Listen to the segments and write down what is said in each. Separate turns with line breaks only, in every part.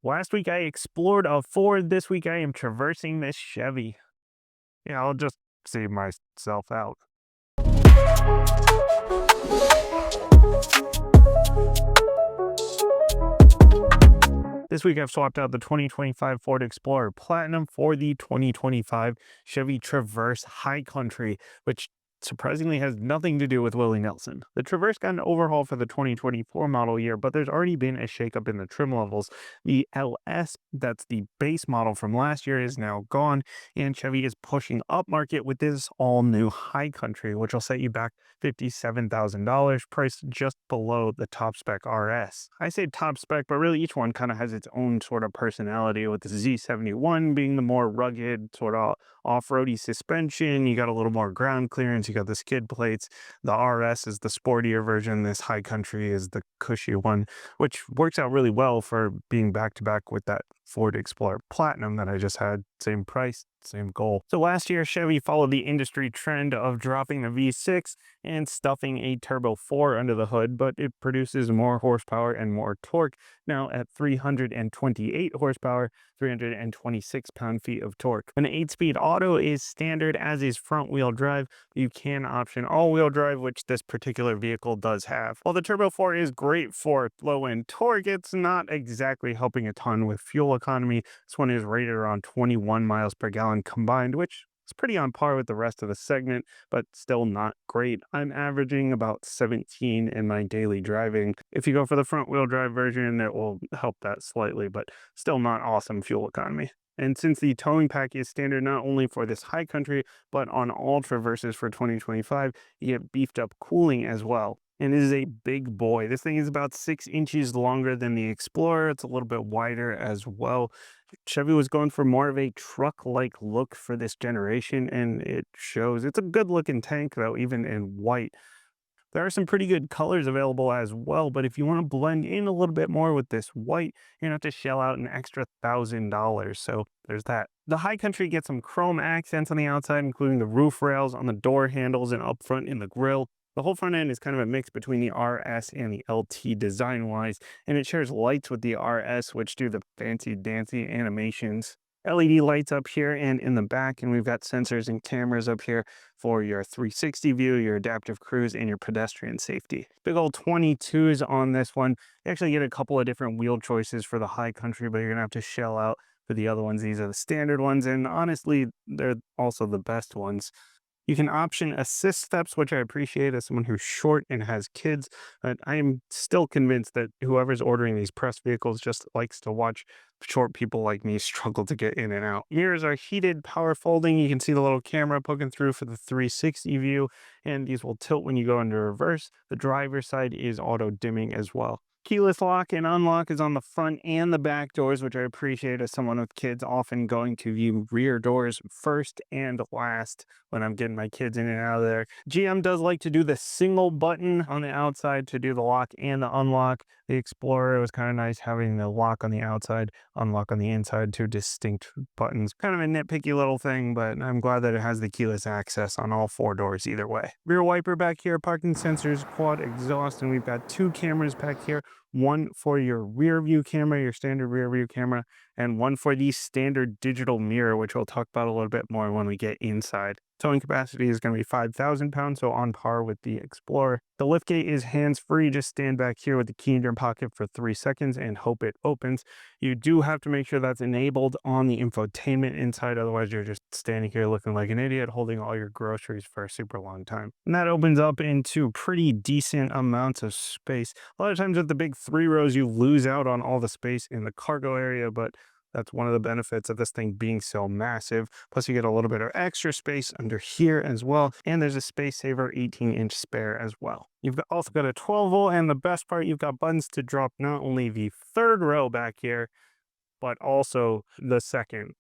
Last week I explored a Ford. This week I am traversing this Chevy. Yeah, I'll just see myself out. This week I've swapped out the 2025 Ford Explorer Platinum for the 2025 Chevy Traverse High Country, which surprisingly has nothing to do with Willie Nelson. The Traverse got an overhaul for the 2024 model year, but there's already been a shakeup in the trim levels. The LS, that's the base model from last year, is now gone, and Chevy is pushing up market with this all new High Country, which will set you back $57,000, priced just below the top spec RS. I say top spec, but really each one kind of has its own sort of personality, with the Z71 being the more rugged, sort of off-roady suspension. You got a little more ground clearance. You got the skid plates. The RS is the sportier version. This High Country is the cushy one, which works out really well for being back-to-back with that Ford Explorer Platinum that I just had. Same price, same goal. So last year, Chevy followed the industry trend of dropping the V6 and stuffing a Turbo 4 under the hood, but it produces more horsepower and more torque, now at 328 horsepower, 326 pound-feet of torque. An 8-speed auto is standard, as is front-wheel drive. You can option all-wheel drive, which this particular vehicle does have. While the Turbo 4 is great for low-end torque, it's not exactly helping a ton with fuel economy. This one is rated around 21 miles per gallon combined, which is pretty on par with the rest of the segment, but still not great. I'm averaging about 17 in my daily driving. If you go for the front-wheel drive version, it will help that slightly, but still not awesome fuel economy. And since the towing pack is standard not only for this High Country, but on all Traverses for 2025, you get beefed up cooling as well. And it is a big boy. This thing is about 6 inches longer than the Explorer. It's a little bit wider as well. Chevy was going for more of a truck-like look for this generation, and it shows. It's a good-looking tank, though, even in white. There are some pretty good colors available as well, but if you want to blend in a little bit more with this white, you're going to have to shell out an extra $1,000. So there's that. The High Country gets some chrome accents on the outside, including the roof rails on the door handles and up front in the grille. The whole front end is kind of a mix between the RS and the LT design-wise, and it shares lights with the RS, which do the fancy-dancy animations. LED lights up here and in the back, and we've got sensors and cameras up here for your 360 view, your adaptive cruise, and your pedestrian safety. Big old 22s on this one. You actually get a couple of different wheel choices for the High Country, but you're gonna have to shell out for the other ones. These are the standard ones, and honestly, they're also the best ones. You can option assist steps, which I appreciate as someone who's short and has kids, but I am still convinced that whoever's ordering these press vehicles just likes to watch short people like me struggle to get in and out. Mirrors are heated, power folding. You can see the little camera poking through for the 360 view, and these will tilt when you go into reverse. The driver's side is auto dimming as well. Keyless lock and unlock is on the front and the back doors, which I appreciate as someone with kids, often going to view rear doors first and last when I'm getting my kids in and out of there. GM does like to do the single button on the outside to do the lock and the unlock. The Explorer, it was kind of nice having the lock on the outside, unlock on the inside, two distinct buttons. Kind of a nitpicky little thing, but I'm glad that it has the keyless access on all 4 doors either way. Rear wiper back here, parking sensors, quad exhaust, and we've got 2 cameras back here. One for your rear view camera, your standard rear view camera, and one for the standard digital mirror, which we'll talk about a little bit more when we get inside. Towing capacity is going to be 5,000 pounds, so on par with the Explorer. The liftgate is hands-free. Just stand back here with the key in your pocket for 3 seconds and hope it opens. You do have to make sure that's enabled on the infotainment inside, otherwise you're just standing here looking like an idiot holding all your groceries for a super long time. And that opens up into pretty decent amounts of space. A lot of times with the big 3 rows, you lose out on all the space in the cargo area, but that's one of the benefits of this thing being so massive. Plus, you get a little bit of extra space under here as well. And there's a space saver 18-inch spare as well. You've also got a 12-volt, and the best part, you've got buttons to drop not only the 3rd row back here, but also the 2nd.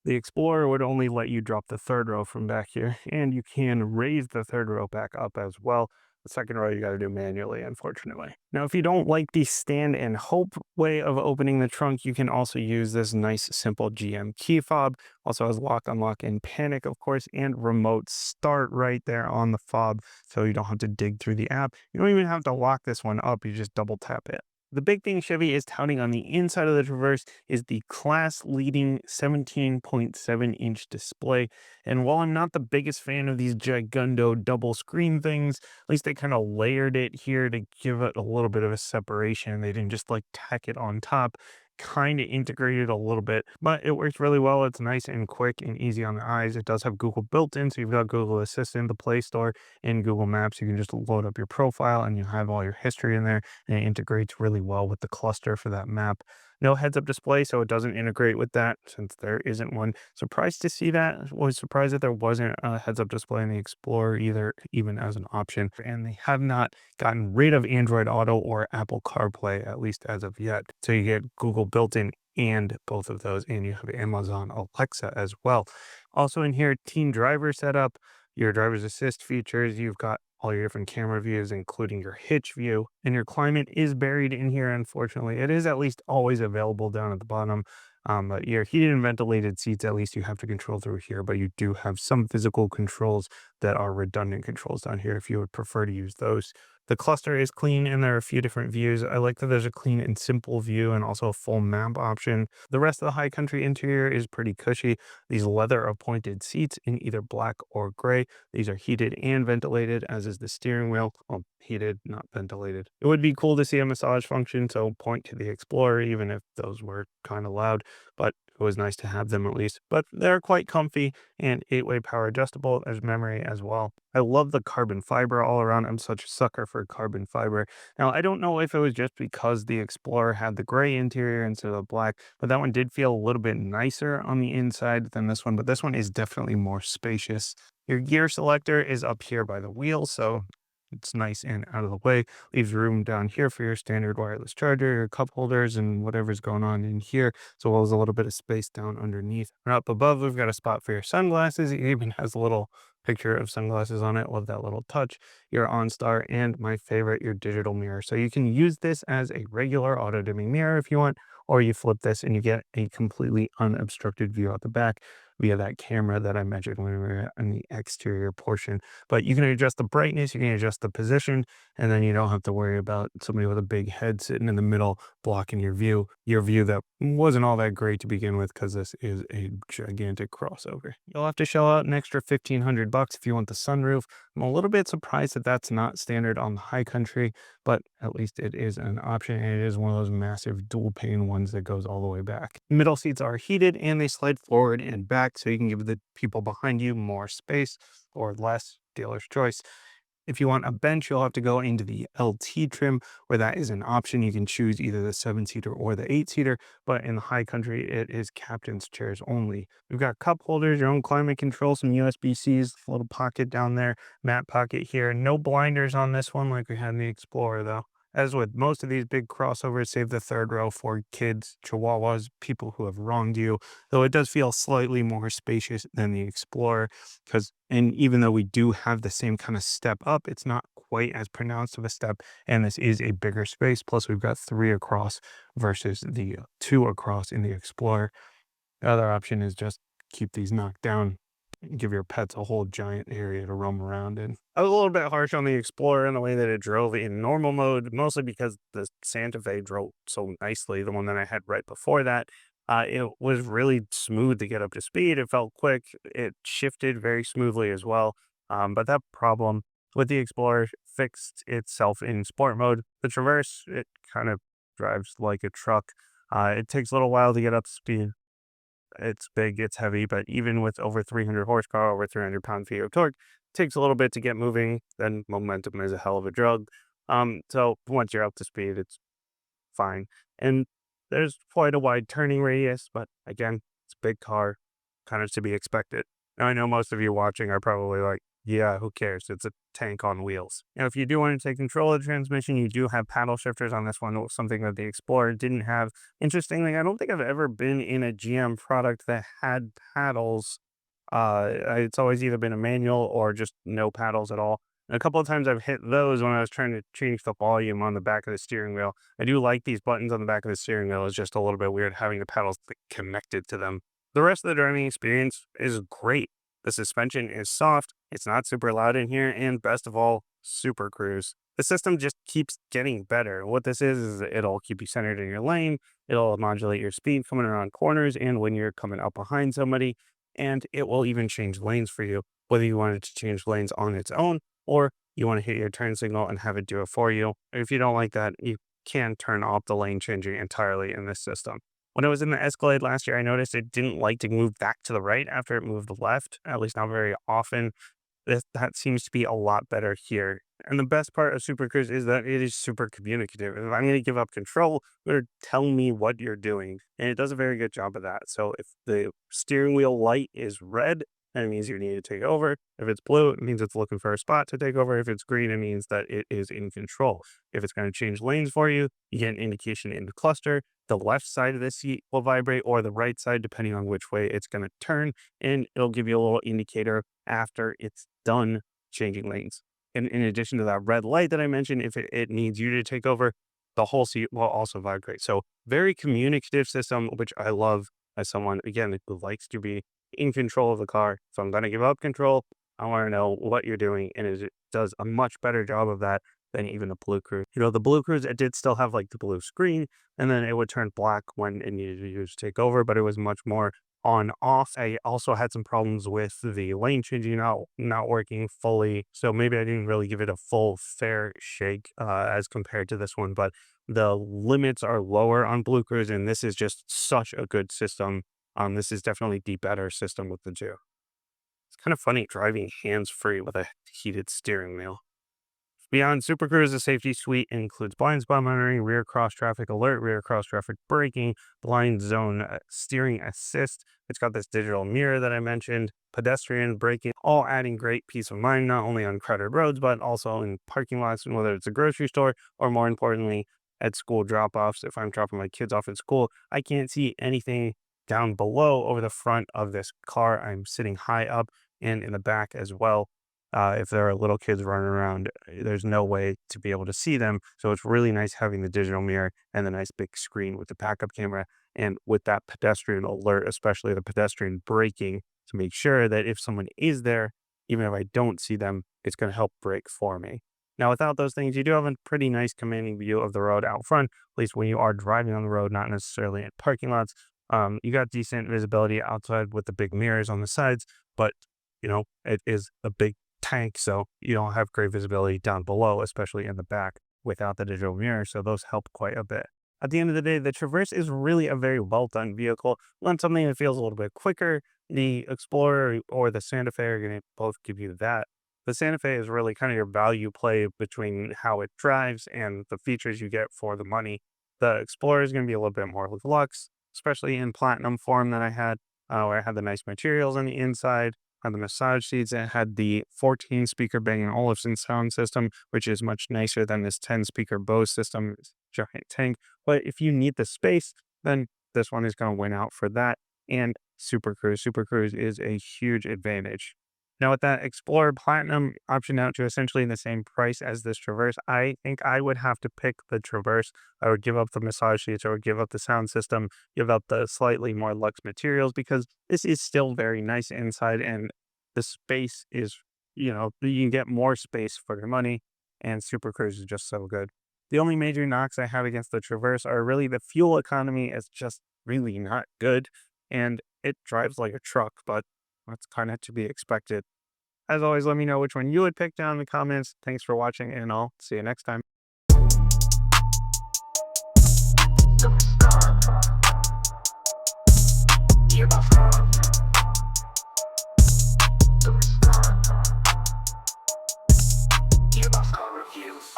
The Explorer would only let you drop the 3rd row from back here, and you can raise the 3rd row back up as well. The 2nd row you got to do manually, unfortunately. Now, if you don't like the stand and hope way of opening the trunk, you can also use this nice, simple GM key fob. Also has lock, unlock, and panic, of course, and remote start right there on the fob, so you don't have to dig through the app. You don't even have to lock this one up. You just double tap it. The big thing Chevy is touting on the inside of the Traverse is the class-leading 17.7-inch display. And while I'm not the biggest fan of these gigundo double screen things, at least they kind of layered it here to give it a little bit of a separation. They didn't just like tack it on top. Kind of integrated a little bit, but it works really well. It's nice and quick and easy on the eyes. It does have Google built in, so you've got Google Assistant, the Play Store, and Google Maps. You can just load up your profile and you have all your history in there, and it integrates really well with the cluster for that map. No heads-up display, so it doesn't integrate with that since there isn't one. Surprised to see that. Was surprised that there wasn't a heads-up display in the Explorer either, even as an option. And they have not gotten rid of Android Auto or Apple CarPlay, at least as of yet. So you get Google built-in and both of those, and you have Amazon Alexa as well. Also in here, teen driver setup, your driver's assist features. You've got all your different camera views, including your hitch view, and your climate is buried in here. Unfortunately, it is at least always available down at the bottom. But your heated and ventilated seats, at least you have to control through here, but you do have some physical controls that are redundant controls down here if you would prefer to use those. The cluster is clean and there are a few different views. I like that there's a clean and simple view and also a full map option. The rest of the high country interior is pretty cushy. These leather appointed seats in either black or gray. These are heated and ventilated, as is the steering wheel. Well, heated, not ventilated. It would be cool to see a massage function, so point to the Explorer, even if those were kind of loud, but it was nice to have them at least. But they're quite comfy and 8-way power adjustable. There's memory as well. I love the carbon fiber all around. I'm such a sucker for carbon fiber. Now, I don't know if it was just because the Explorer had the gray interior instead of the black, but that one did feel a little bit nicer on the inside than this one, but this one is definitely more spacious. Your gear selector is up here by the wheel, so it's nice and out of the way. Leaves room down here for your standard wireless charger, your cup holders, and whatever's going on in here, as well as a little bit of space down underneath. And up above, we've got a spot for your sunglasses. It even has a little picture of sunglasses on it. Love that little touch. Your OnStar, and my favorite, your digital mirror. So you can use this as a regular auto dimming mirror if you want, or you flip this and you get a completely unobstructed view out the back via that camera that I mentioned when we were in the exterior portion. But you can adjust the brightness, you can adjust the position, and then you don't have to worry about somebody with a big head sitting in the middle blocking your view that wasn't all that great to begin with, because this is a gigantic crossover. You'll have to shell out an extra $1,500 if you want the sunroof. I'm a little bit surprised that that's not standard on the high country, but at least it is an option, and it is one of those massive dual pane ones that goes all the way back. Middle seats are heated and they slide forward and back, so you can give the people behind you more space or less, dealer's choice. If you want a bench, you'll have to go into the LT trim, where that is an option. You can choose either the 7-seater or the 8-seater, but in the high country, it is captain's chairs only. We've got cup holders, your own climate control, some USB-Cs, a little pocket down there, mat pocket here. No blinders on this one like we had in the Explorer, though. As with most of these big crossovers, save the third row for kids, chihuahuas, people who have wronged you, though it does feel slightly more spacious than the Explorer, and even though we do have the same kind of step up, it's not quite as pronounced of a step, and this is a bigger space. Plus, we've got 3 across versus the 2 across in the Explorer. The other option is just keep these knocked down and give your pets a whole giant area to roam around in. I was a little bit harsh on the Explorer in the way that it drove in normal mode, mostly because the Santa Fe drove so nicely. The one that I had right before that, it was really smooth to get up to speed. It felt quick. It shifted very smoothly as well. But that problem with the Explorer fixed itself in sport mode. The Traverse, it kind of drives like a truck. It takes a little while to get up to speed. It's big, it's heavy, but even with over 300 horsepower, over 300 pound-feet of torque, it takes a little bit to get moving. Then momentum is a hell of a drug. So once you're up to speed, it's fine. And there's quite a wide turning radius, but again, it's a big car, kind of to be expected. Now, I know most of you watching are probably like, yeah, who cares? It's a tank on wheels. Now, if you do want to take control of the transmission, you do have paddle shifters on this one, something that the Explorer didn't have. Interestingly, I don't think I've ever been in a GM product that had paddles. It's always either been a manual or just no paddles at all. And a couple of times I've hit those when I was trying to change the volume on the back of the steering wheel. I do like these buttons on the back of the steering wheel. It's just a little bit weird having the paddles connected to them. The rest of the driving experience is great. The suspension is soft, it's not super loud in here, and best of all, SuperCruise. The system just keeps getting better. What this is it'll keep you centered in your lane, it'll modulate your speed coming around corners and when you're coming up behind somebody, and it will even change lanes for you, whether you want it to change lanes on its own or you want to hit your turn signal and have it do it for you. If you don't like that, you can turn off the lane changing entirely in this system. When I was in the Escalade last year, I noticed it didn't like to move back to the right after it moved left, at least not very often. That seems to be a lot better here. And the best part of SuperCruise is that it is super communicative. If I'm going to give up control, you're telling me what you're doing. And it does a very good job of that. So if the steering wheel light is red, that means you need to take over. If it's blue, it means it's looking for a spot to take over. If it's green, it means that it is in control. If it's going to change lanes for you, you get an indication in the cluster. The left side of the seat will vibrate or the right side, depending on which way it's going to turn. And it'll give you a little indicator after it's done changing lanes. And in addition to that red light that I mentioned, if it needs you to take over, the whole seat will also vibrate. So very communicative system, which I love as someone, again, who likes to be in control of the car. So I'm going to give up control. I want to know what you're doing. And it does a much better job of that than even a Blue Cruise. The Blue Cruise, it did still have like the blue screen and then it would turn black when it needed you to take over, but it was much more on off. I also had some problems with the lane changing not working fully. So maybe I didn't really give it a full fair shake as compared to this one, but the limits are lower on Blue Cruise and this is just such a good system. This is definitely the better system with the two. It's kind of funny driving hands-free with a heated steering wheel. Beyond SuperCruise, the safety suite includes blind spot monitoring, rear cross traffic alert, rear cross traffic braking, blind zone steering assist. It's got this digital mirror that I mentioned, pedestrian braking, all adding great peace of mind, not only on crowded roads, but also in parking lots, and whether it's a grocery store or more importantly, at school drop-offs. If I'm dropping my kids off at school, I can't see anything down below over the front of this car. I'm sitting high up and in the back as well. If there are little kids running around, there's no way to be able to see them. So it's really nice having the digital mirror and the nice big screen with the backup camera and with that pedestrian alert, especially the pedestrian braking to make sure that if someone is there, even if I don't see them, it's going to help brake for me. Now, without those things, you do have a pretty nice commanding view of the road out front, at least when you are driving on the road, not necessarily in parking lots. You got decent visibility outside with the big mirrors on the sides, but it is a big tank, so you don't have great visibility down below, especially in the back without the digital mirror, so those help quite a bit. At the end of the day, the Traverse is really a very well done vehicle. Want something that feels a little bit quicker, the Explorer or the Santa Fe are going to both give you that. The Santa Fe is really kind of your value play between how it drives and the features you get for the money. The Explorer is going to be a little bit more luxe, especially in platinum form that I had, where I had the nice materials on the inside, had the massage seats, and had the 14 speaker Bang & Olufsen sound system, which is much nicer than this 10 speaker Bose system. It's a giant tank. But if you need the space, then this one is going to win out for that. And SuperCruise. SuperCruise is a huge advantage. Now, with that Explorer Platinum option out to essentially the same price as this Traverse, I think I would have to pick the Traverse. I would give up the massage seats, I would give up the sound system, give up the slightly more luxe materials, because this is still very nice inside and the space is, you can get more space for your money, and SuperCruise is just so good. The only major knocks I have against the Traverse are really the fuel economy is just really not good, and it drives like a truck, but that's kind of to be expected. As always, let me know which one you would pick down in the comments. Thanks for watching, and I'll see you next time. Reviews.